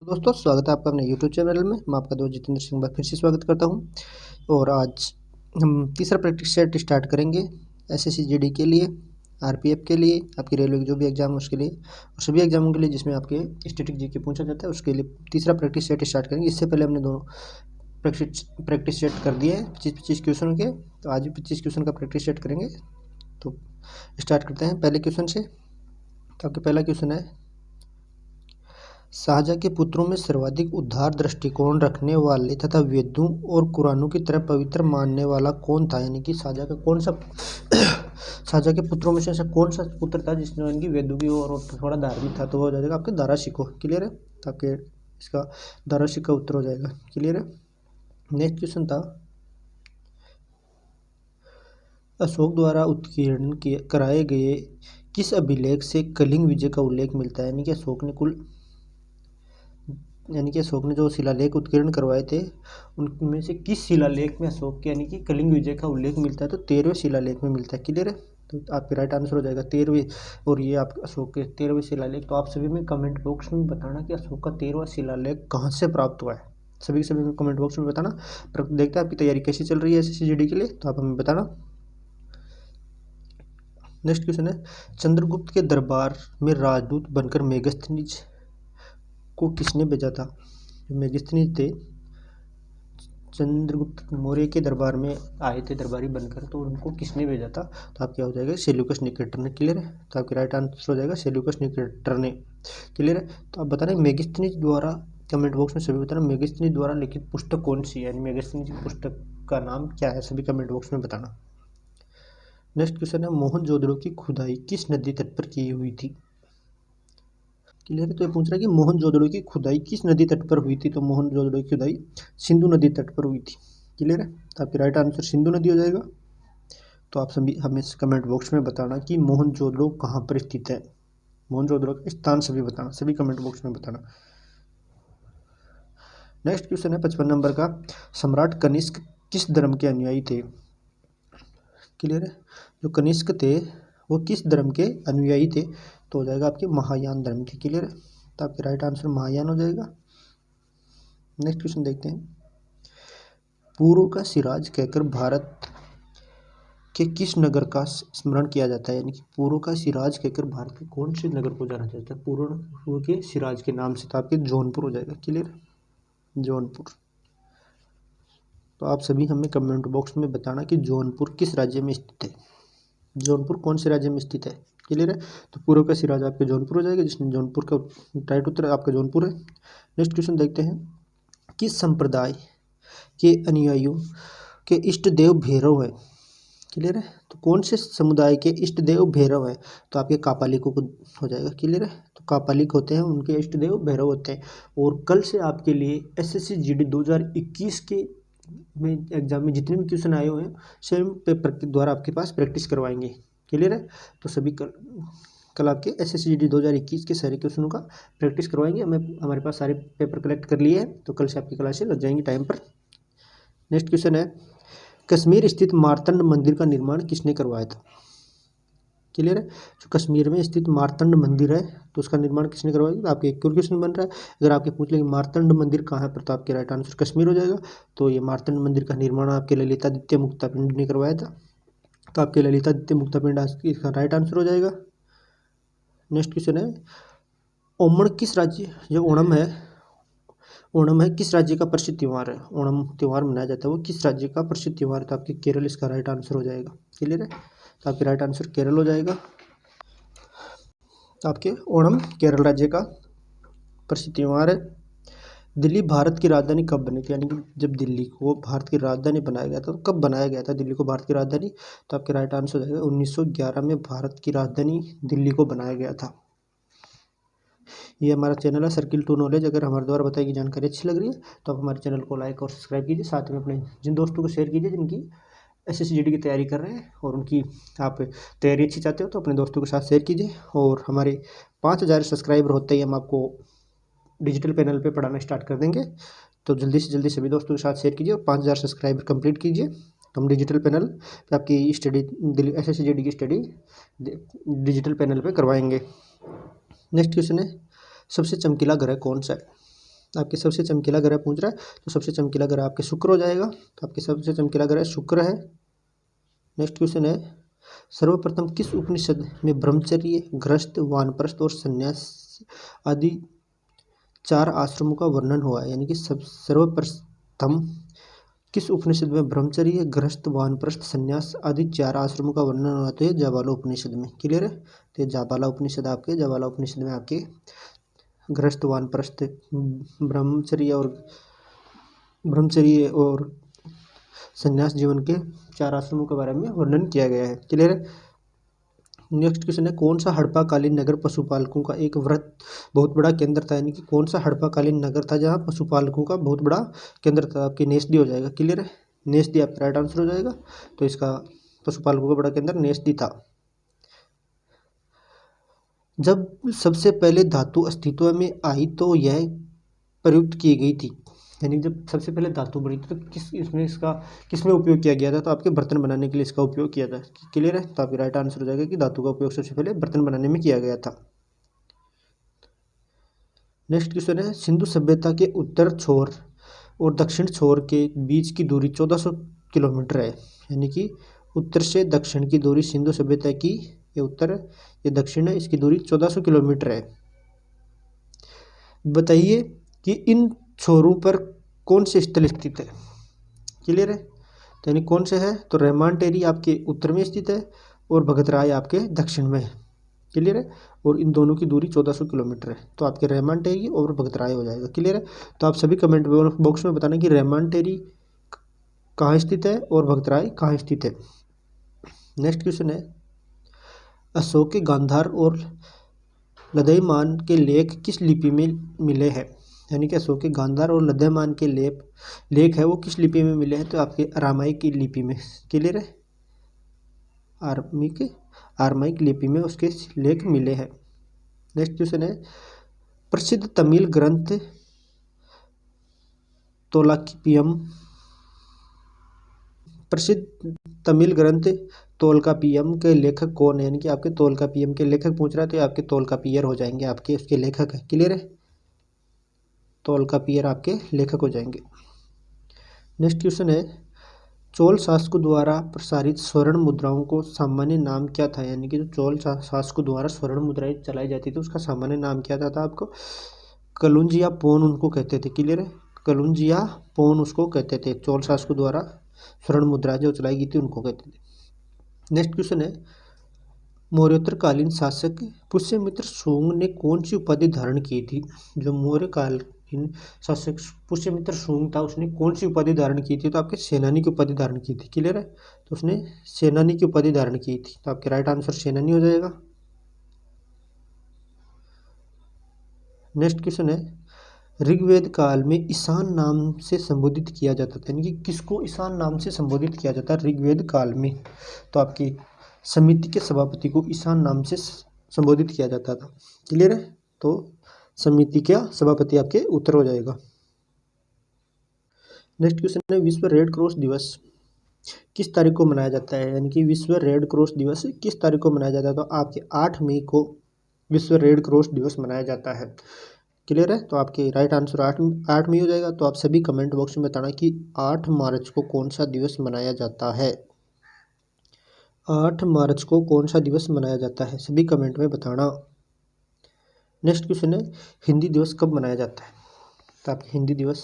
तो दोस्तों स्वागत है आपका अपने यूट्यूब चैनल में। मैं आपका दोस्त जितेंद्र सिंह बार फिर से स्वागत करता हूं। और आज हम तीसरा प्रैक्टिस सेट स्टार्ट करेंगे एसएससी जीडी के लिए, आरपीएफ के लिए, आपकी रेलवे के जो भी एग्जाम है उसके लिए और सभी एग्जामों के लिए जिसमें आपके स्टैटिक जीके पूछा जाता है उसके लिए तीसरा प्रैक्टिस सेट स्टार्ट करेंगे। इससे पहले हमने दोनों प्रैक्टिस सेट कर दिए हैं 25 क्वेश्चन के, तो आज भी 25 क्वेश्चन का प्रैक्टिस सेट करेंगे। तो स्टार्ट करते हैं पहले क्वेश्चन से। तो आपका पहला क्वेश्चन है, शाहजहाँ के पुत्रों में सर्वाधिक उदार दृष्टिकोण रखने वाले तथा वेदों और कुरानों की तरह पवित्र मानने वाला कौन था? यानी कि शाहजहाँ का कौन सा शाहजहाँ के पुत्रों में से ऐसा कौन सा पुत्र था जिसने यानी कि वेदों की और थोड़ा धार्मिक था? तो वो हो जाएगा आपके दारा शिकोह। क्लियर है? तो आपके इसका दारा शिकोह उत्तर हो जाएगा। क्लियर है? नेक्स्ट क्वेश्चन था, अशोक द्वारा उत्कीर्ण कराए गए किस अभिलेख से कलिंग विजय का उल्लेख मिलता है? यानी कि अशोक ने जो शिलालेख उत्कीर्ण करवाए थे उनमें से किस शिलालेख में अशोक के यानी कि कलिंग विजय का उल्लेख मिलता है? तो 13वें शिलालेख में मिलता है। क्लियर है? तो आपके राइट आंसर हो जाएगा 13वें। और ये आप अशोक के 13वें शिलालेख, तो आप सभी में कमेंट बॉक्स में बताना कि अशोक का 13वां शिलालेख कहाँ से प्राप्त हुआ है। सभी में कमेंट बॉक्स में बताना। पर देखते हैं आपकी तैयारी कैसी चल रही है एसएससी जीडी के लिए, तो आप हमें बताना। नेक्स्ट क्वेश्चन है, चंद्रगुप्त के दरबार में राजदूत बनकर मेगस्थनीज को किसने भेजा था? मेगस्थनीज थे, चंद्रगुप्त मौर्य के दरबार में आए थे दरबारी बनकर, तो उनको किसने भेजा था? तो आप क्या हो जाएगा, सेल्यूकस निकेटर ने। क्लियर है? तो आपके राइट आंसर हो जाएगा सेल्यूकस निकेटर ने। क्लियर है? तो आप बता रहे मेगस्थनीज द्वारा, कमेंट बॉक्स में सभी बताना मेगस्थनीज द्वारा लिखित पुस्तक कौन सी है, यानी मेगस्थनीज की पुस्तक का नाम क्या है, सभी कमेंट बॉक्स में बताना। नेक्स्ट क्वेश्चन है, मोहनजोदड़ो की खुदाई किस नदी तट पर की हुई थी? क्लियर है? तो ये पूछ रहा है कि मोहनजोदड़ो की खुदाई किस नदी तट पर हुई थी? तो मोहनजोदड़ो की खुदाई सिंधु नदी तट पर हुई थी। क्लियर है? तो आपकी राइट आंसर सिंधु नदी हो जाएगा। तो आप सभी हमें कमेंट बॉक्स में बताना कि मोहनजोदड़ो कहाँ पर स्थित है। मोहनजोदड़ो का स्थान सभी बताना, सभी कमेंट बॉक्स में बताना। नेक्स्ट क्वेश्चन है 55 नंबर का, सम्राट कनिष्क किस धर्म के अनुयायी थे? क्लियर है? जो कनिष्क थे वो किस धर्म के अनुयायी थे? तो हो जाएगा आपके महायान धर्म के। क्लियर है? तो आपके राइट आंसर महायान हो जाएगा। नेक्स्ट क्वेश्चन देखते हैं, पूर्व का सिराज कहकर भारत के किस नगर का स्मरण किया जाता है? यानी कि पूर्व का सिराज कहकर भारत के कौन से नगर को जाना जाता है पूर्व के सिराज के नाम से? तो आपके जौनपुर हो जाएगा। क्लियर? जौनपुर। तो आप सभी हमें कमेंट बॉक्स में बताना कि जौनपुर किस राज्य में स्थित है। जौनपुर कौन से राज्य में स्थित है? क्लियर है? तो पूर्व का सिराज आपके जौनपुर हो जाएगा, जिसमें जौनपुर का राइट उत्तर आपका जौनपुर है। नेक्स्ट क्वेश्चन देखते हैं, किस संप्रदाय के अनुयायियों के इष्ट देव भैरव है? क्लियर है? तो कौन से समुदाय के इष्ट देव भैरव है? तो आपके कापालिकों को हो जाएगा। क्लियर है? तो कापालिक होते हैं, उनके इष्ट देव भैरव होते हैं। और कल से आपके लिए एसएससी जीडी 2021 के में एग्जाम में जितने भी क्वेश्चन आए हुए हैं सेम पेपर के द्वारा आपके पास प्रैक्टिस करवाएंगे। क्लियर है? तो सभी कल आपके एसएससी जीडी 2021 के सारे क्वेश्चनों का प्रैक्टिस करवाएंगे। हमारे पास सारे पेपर कलेक्ट कर लिए हैं, तो कल से आपकी क्लासेस लग जाएंगी टाइम पर। नेक्स्ट क्वेश्चन है, कश्मीर स्थित मार्तंड मंदिर का निर्माण किसने करवाया था? क्लियर है? जो कश्मीर में स्थित मार्तंड मंदिर है तो उसका निर्माण किसने करवाया? तो आपके एक और क्वेश्चन बन रहा है, अगर आपके पूछ लेंगे मार्तंड मंदिर कहाँ है पर, तो आपके राइट आंसर कश्मीर हो जाएगा। तो ये मार्तंड मंदिर का निर्माण आपके ललितादित्य मुक्तापिंड ने करवाया था। तो आपके ललितादित्य मुक्तापिंड इसका राइट आंसर हो जाएगा। नेक्स्ट क्वेश्चन है, ओणम किस राज्य, जो ओणम है किस राज्य का प्रसिद्ध त्यौहार है? ओणम त्यौहार मनाया जाता है वो किस राज्य का प्रसिद्ध त्यौहार है? तो आपके केरल इसका राइट आंसर हो जाएगा। क्लियर है? तो आपके राइट आंसर केरल हो जाएगा। तो आपके ओणम केरल राज्य का प्रसिद्ध त्यौहार है। दिल्ली भारत की राजधानी कब बनी थी? यानी कि जब दिल्ली को भारत की राजधानी बनाया गया था तो कब बनाया गया था दिल्ली को भारत की राजधानी? तो आपके राइट आंसर हो जाएगा 1911 में भारत की राजधानी दिल्ली को बनाया गया था। ये हमारा चैनल है सर्किल टू नॉलेज। अगर हमारे द्वारा बताई गई जानकारी अच्छी लग रही है तो आप हमारे चैनल को लाइक और सब्सक्राइब कीजिए, साथ में अपने जिन दोस्तों को शेयर कीजिए जिनकी एसएससी जीडी की तैयारी कर रहे हैं और उनकी आप तैयारी अच्छी चाहते हो तो अपने दोस्तों के साथ शेयर कीजिए। और हमारे 5000 सब्सक्राइबर होते ही हम आपको डिजिटल पैनल पे पढ़ाना स्टार्ट कर देंगे, तो जल्दी से जल्दी सभी दोस्तों के साथ शेयर कीजिए और 5000 सब्सक्राइबर कंप्लीट कीजिए। तो हम डिजिटल पैनल पे आपकी स्टडी दिल्ली एसएससी जीडी की स्टडी डिजिटल पैनल पे करवाएंगे। नेक्स्ट क्वेश्चन है, सबसे चमकीला ग्रह कौन सा है? आपके सबसे चमकीला ग्रह पूछ रहा है, तो सबसे चमकीला ग्रह आपके शुक्र हो जाएगा। तो आपके सबसे चमकीला ग्रह शुक्र है। नेक्स्ट क्वेश्चन है, सर्वप्रथम किस उपनिषद में ब्रह्मचर्य, गृहस्थ, वानप्रस्थ और संन्यास आदि 4 आश्रमों का वर्णन हुआ है? यानी कि सर्वप्रथम किस उपनिषद में ब्रह्मचर्य, गृहस्थ, वानप्रस्थ, संन्यास आदि 4 आश्रमों का वर्णन हुआ? तो ये जाबाला उपनिषद में। क्लियर है? तो ये जाबाला उपनिषद में आपके गृहस्थ, वानप्रस्थ, ब्रह्मचर्य और संन्यास जीवन के 4 आश्रमों के बारे में वर्णन किया गया है। क्लियर है? नेक्स्ट क्वेश्चन है, कौन सा हड़प्पाकालीन नगर पशुपालकों का एक बहुत बड़ा केंद्र था? यानी कि कौन सा हड़प्पाकालीन नगर था जहाँ पशुपालकों का बहुत बड़ा केंद्र था? आपके नेस्दी हो जाएगा। क्लियर है? नेस्दी आपका राइट आंसर हो जाएगा। तो इसका पशुपालकों का बड़ा केंद्र नेस्दी था। जब सबसे पहले धातु अस्तित्व में आई तो यह प्रयुक्त की गई थी? यानी जब सबसे पहले धातु बनी थी तो किसमें उपयोग किया गया था? तो आपके बर्तन बनाने के लिए इसका उपयोग किया था। क्लियर है? तो आपका राइट आंसर हो जाएगा कि धातु का उपयोग सबसे पहले बर्तन बनाने में किया गया था। नेक्स्ट क्वेश्चन है, सिंधु सभ्यता के उत्तर छोर और दक्षिण छोर के बीच की दूरी 1400 किलोमीटर है। यानी कि उत्तर से दक्षिण की दूरी सिंधु सभ्यता की, ये उत्तर है, ये दक्षिण है, इसकी दूरी 1400 किलोमीटर है। बताइए कि इन छोरों पर कौन से स्थल स्थित है? क्लियर है? तो यानी कौन से है? तो रहमान टेरी आपके उत्तर में स्थित है और भगतराय आपके दक्षिण में है। क्लियर है? और इन दोनों की दूरी 1400 किलोमीटर है। तो आपके रहमान टेरी और भगतराय हो जाएगा। क्लियर है? तो आप सभी कमेंट बॉक्स में बताना कि रहमान टेरी कहाँ स्थित है और भगतराय कहाँ स्थित है। नेक्स्ट क्वेश्चन है, अशोक के गांधार और लदयमान के लेख किस लिपि में मिले हैं? यानी कि अशोक के गांधार और लदयमान के लेख है वो किस लिपि में मिले हैं? तो आपके अरामाइक की लिपि में। क्लियर है? आरमाइक लिपि में उसके लेख मिले हैं। नेक्स्ट क्वेश्चन है, प्रसिद्ध तमिल ग्रंथ तोल्कापियम के लेखक कौन है? यानी कि आपके तोल्कापियम के लेखक पूछ रहा है तो आपके तोल्कापियर हो जाएंगे, आपके उसके लेखक है। क्लियर है? तोल्कापियर आपके लेखक हो जाएंगे। नेक्स्ट क्वेश्चन है, चोल शासकों द्वारा प्रसारित स्वर्ण मुद्राओं को सामान्य नाम क्या था? यानी कि जो चोल शासकों द्वारा स्वर्ण मुद्राएं चलाई जाती थी उसका सामान्य नाम क्या था आपको? कलुंजिया पोन उनको कहते थे। क्लियर है? कलुंजिया पोन उसको कहते थे। चोल शासकों द्वारा स्वर्ण मुद्रा जो चलाई गई थी उनको कहते थे। नेक्स्ट क्वेश्चन है, मौर्योत्तरकालीन शासक पुष्यमित्र शुंग ने कौन सी उपाधि धारण की थी? जो मौर्यकालीन शासक पुष्यमित्र शुंग था उसने कौन सी उपाधि धारण की थी? तो आपके सेनानी की उपाधि धारण की थी। क्लियर है? तो उसने सेनानी की उपाधि धारण की थी। तो आपके राइट आंसर सेनानी हो जाएगा। नेक्स्ट क्वेश्चन है, ऋग्वेद काल में ईशान नाम से संबोधित किया जाता था। यानी कि किसको ईशान नाम से संबोधित किया जाता है ऋग्वेद काल में? तो आपकी समिति के सभापति को ईशान नाम से संबोधित किया जाता था। क्लियर है? तो समिति का सभापति आपके उत्तर हो जाएगा। नेक्स्ट क्वेश्चन है, विश्व रेड क्रॉस दिवस किस तारीख को मनाया जाता है? यानी कि विश्व रेड क्रॉस दिवस किस तारीख को मनाया जाता है? तो आपके 8 मई को विश्व रेड क्रॉस दिवस मनाया जाता है। क्लियर है? तो आपके राइट आंसर 8 मई हो जाएगा। तो आप सभी कमेंट बॉक्स में बताना कि 8 मार्च को कौन सा दिवस मनाया जाता है। 8 मार्च को कौन सा दिवस मनाया जाता है, सभी कमेंट में बताना। नेक्स्ट क्वेश्चन है, हिंदी दिवस कब मनाया जाता है? तो आपके हिंदी दिवस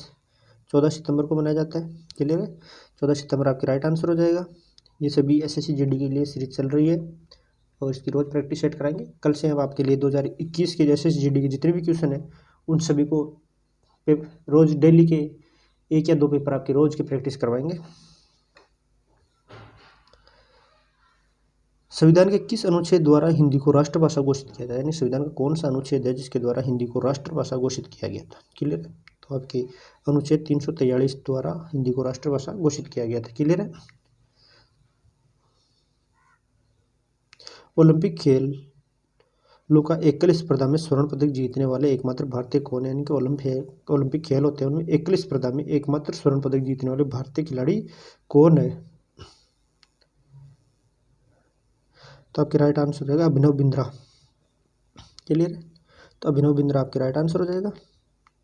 14 सितंबर को मनाया जाता है। क्लियर है? 14 सितंबर आपकी राइट आंसर हो जाएगा। ये सभी SSC GD के लिए सीरीज चल रही है और इसकी रोज़ प्रैक्टिस सेट कराएंगे। कल से हम आपके लिए 2021 के SSC GD के जितने भी क्वेश्चन हैं उन सभी को रोज़ डेली के 1 या 2 पेपर आपके रोज़ की प्रैक्टिस करवाएंगे। संविधान के किस अनुच्छेद द्वारा हिंदी को राष्ट्रभाषा घोषित किया गया? यानी संविधान का कौन सा अनुच्छेद है जिसके द्वारा हिंदी को राष्ट्रभाषा घोषित किया गया था? क्लियर है? तो आपके अनुच्छेद 343 द्वारा हिंदी को राष्ट्रभाषा घोषित किया गया था। क्लियर है? ओलंपिक खेलों का एकल स्पर्धा में स्वर्ण पदक जीतने वाले एकमात्र भारतीय कौन है? यानी कि ओलंपिक खेल होते हैं उनमें एकल स्पर्धा में एकमात्र स्वर्ण पदक जीतने वाले भारतीय खिलाड़ी कौन है? तो आपके राइट आंसर हो जाएगा अभिनव बिंद्रा। क्लियर है? तो अभिनव बिंद्रा आपके राइट आंसर हो जाएगा।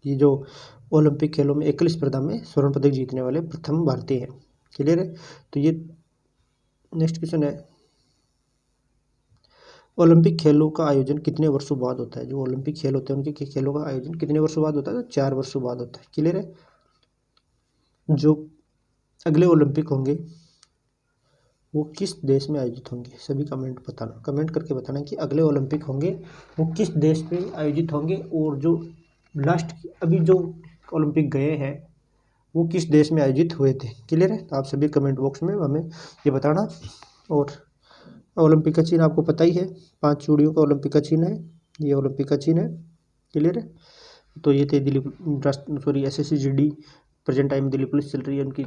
ये जो ओलंपिक खेलों में एकल स्पर्धा में स्वर्ण पदक जीतने वाले प्रथम भारतीय हैं। क्लियर है। तो ये नेक्स्ट क्वेश्चन है, ओलंपिक खेलों का आयोजन कितने वर्षों बाद होता है। जो ओलंपिक खेल होते हैं उनके खेलों का आयोजन कितने वर्षों बाद होता है, तो 4 वर्षों बाद होता है। क्लियर है। जो अगले ओलंपिक होंगे वो किस देश में आयोजित होंगे, सभी कमेंट करके बताना कि अगले ओलंपिक होंगे वो किस देश में आयोजित होंगे, और जो लास्ट अभी जो ओलंपिक गए हैं वो किस देश में आयोजित हुए थे। क्लियर है। तो आप सभी कमेंट बॉक्स में हमें ये बताना। और ओलंपिक का चिन्ह आपको पता ही है, 5 चूड़ियों का ओलंपिक का चिन्ह है, ये ओलंपिक का चिन्ह है। क्लियर है। तो ये थे Delhi SSCGD present time Delhi police चल रही है, उनकी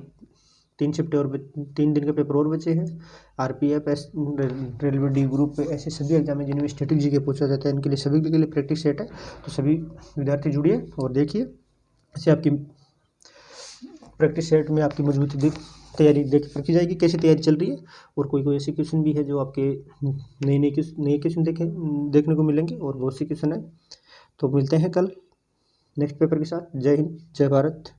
3 शिफ्टें और 3 दिन के पेपर और बचे हैं। RPF रेलवे डी ग्रुप पे ऐसे सभी एग्जाम है जिनमें स्टैटिक जी के पूछा जाता है, इनके लिए सभी के लिए प्रैक्टिस सेट है। तो सभी विद्यार्थी जुड़िए और देखिए, ऐसे आपकी प्रैक्टिस सेट में आपकी मजबूती तैयारी रखी जाएगी, कैसे तैयारी चल रही है। और कोई ऐसे क्वेश्चन भी है जो आपके नए क्वेश्चन देखने को मिलेंगे, और बहुत से क्वेश्चन है। तो मिलते हैं कल नेक्स्ट पेपर के साथ। जय हिंद, जय भारत।